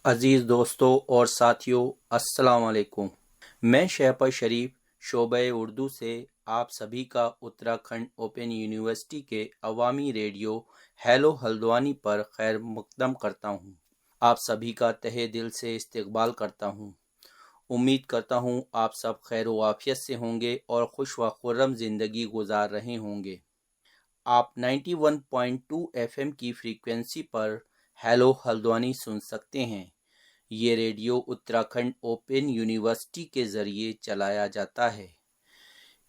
عزیز دوستوں اور ساتھیوں، السلام علیکم۔ میں شہپر شریف شعبہ اردو سے آپ سبھی کا اتراکھنڈ اوپن یونیورسٹی کے عوامی ریڈیو ہیلو ہلدوانی پر خیر مقدم کرتا ہوں۔ آپ سبھی کا تہہ دل سے استقبال کرتا ہوں۔ امید کرتا ہوں آپ سب خیر و عافیت سے ہوں گے اور خوش و خرم زندگی گزار رہے ہوں گے۔ آپ 91.2 ایف ایم کی فریکوینسی پر ہیلو ہلدوانی سن سکتے ہیں۔ یہ ریڈیو اتراکھنڈ اوپن یونیورسٹی کے ذریعے چلایا جاتا ہے۔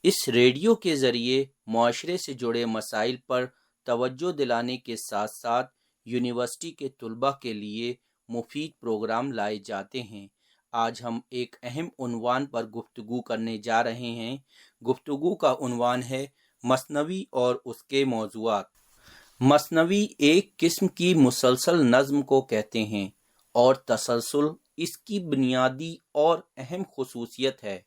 اس ریڈیو کے ذریعے معاشرے سے جڑے مسائل پر توجہ دلانے کے ساتھ ساتھ یونیورسٹی کے طلباء کے لیے مفید پروگرام لائے جاتے ہیں۔ آج ہم ایک اہم عنوان پر گفتگو کرنے جا رہے ہیں۔ گفتگو کا عنوان ہے مثنوی اور اس کے موضوعات۔ مثنوی ایک قسم کی مسلسل نظم کو کہتے ہیں اور تسلسل اس کی بنیادی اور اہم خصوصیت ہے۔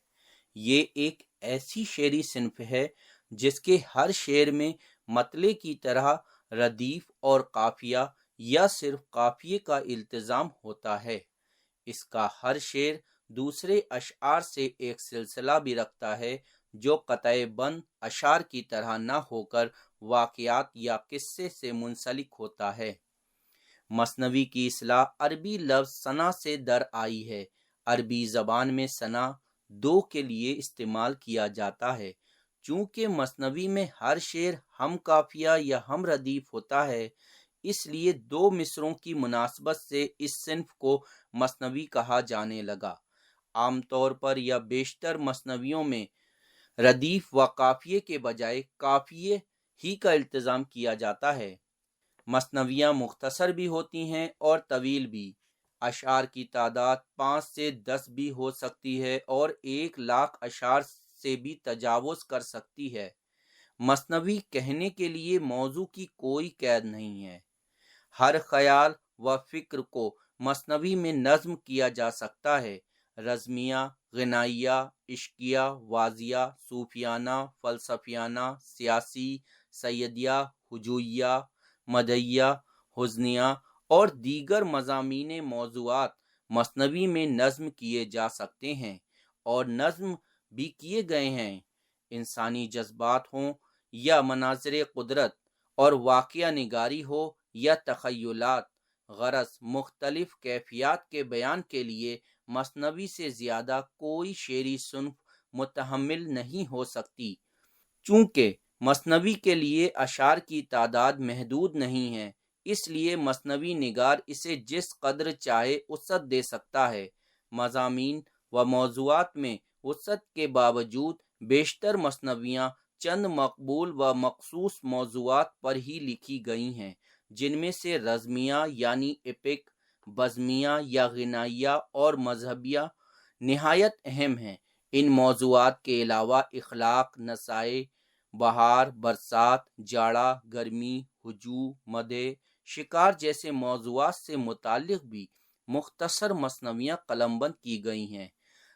یہ ایک ایسی شعری صنف ہے جس کے ہر شعر میں مطلع کی طرح ردیف اور قافیہ یا صرف قافیے کا التزام ہوتا ہے۔ اس کا ہر شعر دوسرے اشعار سے ایک سلسلہ بھی رکھتا ہے جو قطع بند اشعار کی طرح نہ ہو کر واقعات یا قصے سے منسلک ہوتا ہے۔ مثنوی کی اصطلاح عربی لفظ ثنا سے در آئی ہے۔ عربی زبان میں ثنا دو کے لیے استعمال کیا جاتا ہے۔ چونکہ مثنوی میں ہر شعر ہم قافیہ یا ہم ردیف ہوتا ہے، اس لیے دو مصروں کی مناسبت سے اس صنف کو مثنوی کہا جانے لگا۔ عام طور پر یا بیشتر مثنویوں میں ردیف و قافیے کے بجائے قافیے ہی کا التزام کیا جاتا ہے۔ مثنویاں مختصر بھی ہوتی ہیں اور طویل بھی۔ اشعار کی تعداد 5 سے 10 بھی ہو سکتی ہے اور 1,00,000 اشعار سے بھی تجاوز کر سکتی ہے۔ مثنوی کہنے کے لیے موضوع کی کوئی قید نہیں ہے۔ ہر خیال و فکر کو مثنوی میں نظم کیا جا سکتا ہے۔ رزمیہ، غنائیہ، عشقیہ، واعظیہ، صوفیانہ، فلسفیانہ، سیاسی، سیدیہ، ہجویہ، مدحیہ، حزنیہ اور دیگر مضامین موضوعات مثنوی میں نظم کیے جا سکتے ہیں اور نظم بھی کیے گئے ہیں۔ انسانی جذبات ہوں یا مناظر قدرت اور واقعہ نگاری ہو یا تخیلات، غرض مختلف کیفیات کے بیان کے لیے مثنوی سے زیادہ کوئی شعری صنف متحمل نہیں ہو سکتی۔ چونکہ مثنوی کے لیے اشعار کی تعداد محدود نہیں ہے، اس لیے مثنوی نگار اسے جس قدر چاہے وسعت دے سکتا ہے۔ مضامین و موضوعات میں وسعت کے باوجود بیشتر مثنویاں چند مقبول و مخصوص موضوعات پر ہی لکھی گئی ہیں، جن میں سے رزمیہ یعنی ایپک، بزمیہ یا غنائیہ اور مذہبیہ نہایت اہم ہیں۔ ان موضوعات کے علاوہ اخلاق، نصائح، بہار، برسات، جاڑا، گرمی، ہجوم، مدح، شکار جیسے موضوعات سے متعلق بھی مختصر مثنویاں قلم بند کی گئی ہیں۔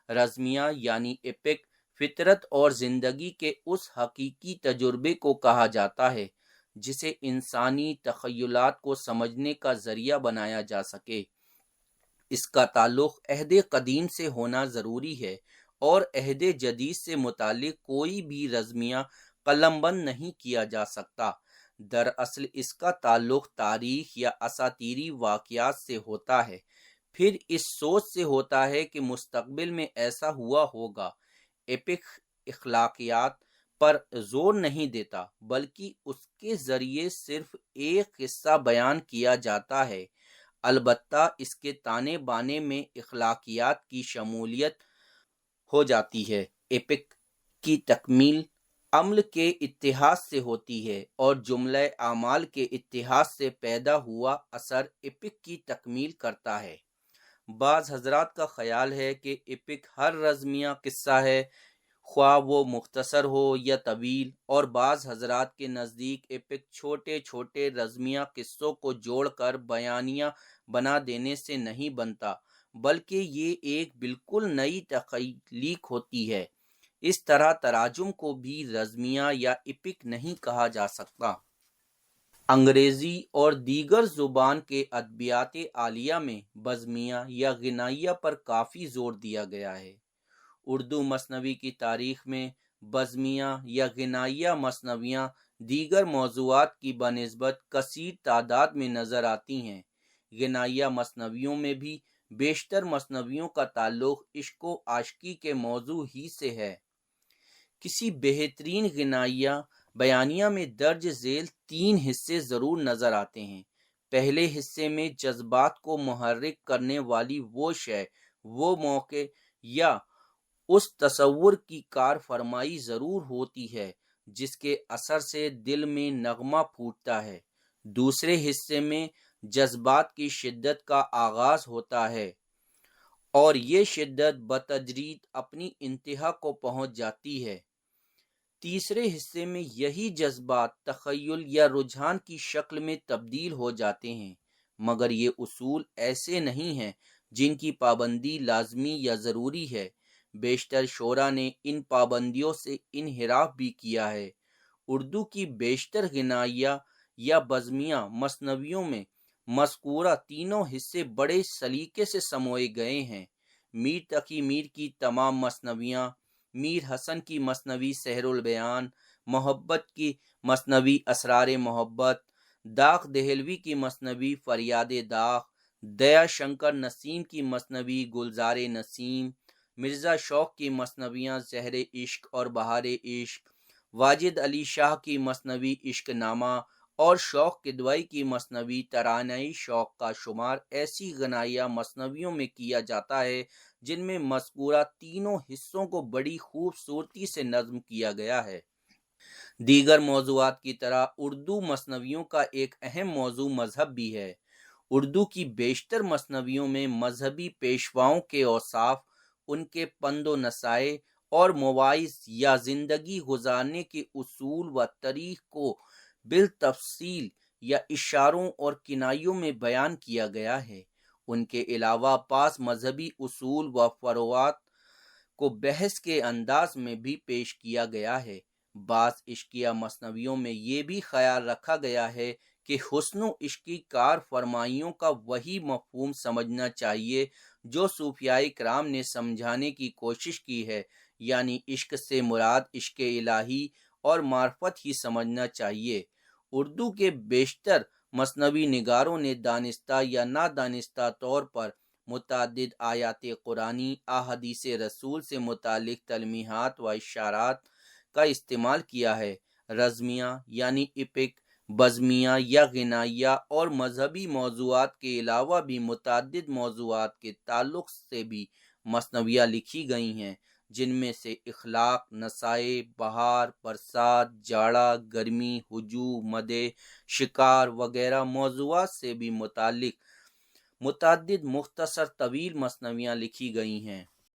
رزمیہ یعنی ایپک فطرت اور زندگی کے اس حقیقی تجربے کو کہا جاتا ہے جسے انسانی تخیلات کو سمجھنے کا ذریعہ بنایا جا سکے۔ اس کا تعلق عہد قدیم سے ہونا ضروری ہے اور عہد جدید سے متعلق کوئی بھی رزمیہ قلم بند نہیں کیا جا سکتا۔ دراصل اس کا تعلق تاریخ یا اساطیری واقعات سے ہوتا ہے، پھر اس سوچ سے ہوتا ہے کہ مستقبل میں ایسا ہوا ہوگا۔ ایپک اخلاقیات پر زور نہیں دیتا، بلکہ اس کے ذریعے صرف ایک قصہ بیان کیا جاتا ہے۔ البتہ اس کے تانے بانے میں اخلاقیات کی شمولیت ہو جاتی ہے۔ ایپک کی تکمیل عمل کے اتحاد سے ہوتی ہے اور جملہ اعمال کے اتحاد سے پیدا ہوا اثر ایپک کی تکمیل کرتا ہے۔ بعض حضرات کا خیال ہے کہ ایپک ہر رزمیہ قصہ ہے، خواہ وہ مختصر ہو یا طویل، اور بعض حضرات کے نزدیک ایپک چھوٹے چھوٹے رزمیہ قصوں کو جوڑ کر بیانیہ بنا دینے سے نہیں بنتا، بلکہ یہ ایک بالکل نئی تخلیق ہوتی ہے۔ اس طرح تراجم کو بھی رزمیہ یا ایپک نہیں کہا جا سکتا۔ انگریزی اور دیگر زبان کے ادبیات عالیہ میں بزمیہ یا غنائیہ پر کافی زور دیا گیا ہے۔ اردو مثنوی کی تاریخ میں بزمیہ یا غنائیہ مثنویاں دیگر موضوعات کی بنسبت کثیر تعداد میں نظر آتی ہیں۔ غنائیہ مثنویوں میں بھی بیشتر مثنویوں کا تعلق عشق و عاشقی کے موضوع ہی سے ہے۔ کسی بہترین غنائیہ بیانیہ میں درج ذیل 3 حصے ضرور نظر آتے ہیں۔ پہلے حصے میں جذبات کو محرک کرنے والی وہ شے، وہ موقع یا اس تصور کی کار فرمائی ضرور ہوتی ہے جس کے اثر سے دل میں نغمہ پھوٹتا ہے۔ دوسرے حصے میں جذبات کی شدت کا آغاز ہوتا ہے اور یہ شدت بتدریج اپنی انتہا کو پہنچ جاتی ہے۔ تیسرے حصے میں یہی جذبات تخیل یا رجحان کی شکل میں تبدیل ہو جاتے ہیں، مگر یہ اصول ایسے نہیں ہیں جن کی پابندی لازمی یا ضروری ہے۔ بیشتر شعراء نے ان پابندیوں سے انحراف بھی کیا ہے۔ اردو کی بیشتر غنائیہ یا بزمیہ مثنویوں میں مذکورہ تینوں حصے بڑے سلیقے سے سموئے گئے ہیں۔ میر تقی میر کی تمام مثنویاں، میر حسن کی مثنوی سحر البیان، محبت کی مثنوی اسرار محبت، داغ دہلوی کی مثنوی فریاد داغ، دیا شنکر نسیم کی مثنوی گلزار نسیم، مرزا شوق کی مثنویاں زہر عشق اور بہار عشق، واجد علی شاہ کی مثنوی عشق نامہ اور شوق کدوئی کی مثنوی ترانۂ شوق کا شمار ایسی غنائیہ مثنویوں میں کیا جاتا ہے جن میں مذکورہ تینوں حصوں کو بڑی خوبصورتی سے نظم کیا گیا ہے۔ دیگر موضوعات کی طرح اردو مثنویوں کا ایک اہم موضوع مذہب بھی ہے۔ اردو کی بیشتر مثنویوں میں مذہبی پیشواؤں کے اوصاف، ان کے پند و نصائح اور مواعظ یا زندگی گزارنے کے اصول و طریق کو بالتفصیل یا اشاروں اور کنایوں میں بیان کیا گیا ہے۔ ان کے علاوہ بعض مذہبی اصول و فروعات کو بحث کے انداز میں بھی پیش کیا گیا ہے۔ بعض عشقیہ مثنویوں میں یہ بھی خیال رکھا گیا ہے کہ حسن و عشقی کار فرمائیوں کا وہی مفہوم سمجھنا چاہیے جو صوفیاء کرام نے سمجھانے کی کوشش کی ہے، یعنی عشق سے مراد عشق الہی اور معرفت ہی سمجھنا چاہیے۔ اردو کے بیشتر مثنوی نگاروں نے دانستہ یا نادانستہ طور پر متعدد آیات قرآنی، احادیث رسول سے متعلق تلمیحات و اشارات کا استعمال کیا ہے۔ رزمیہ یعنی ایپک، بزمیہ یا غنائیہ اور مذہبی موضوعات کے علاوہ بھی متعدد موضوعات کے تعلق سے بھی مثنویاں لکھی گئی ہیں، جن میں سے اخلاق، نصائح، بہار، برسات، جاڑا، گرمی، ہجوم، مدح، شکار وغیرہ موضوعات سے بھی متعلق متعدد مختصر طویل مثنویاں لکھی گئی ہیں۔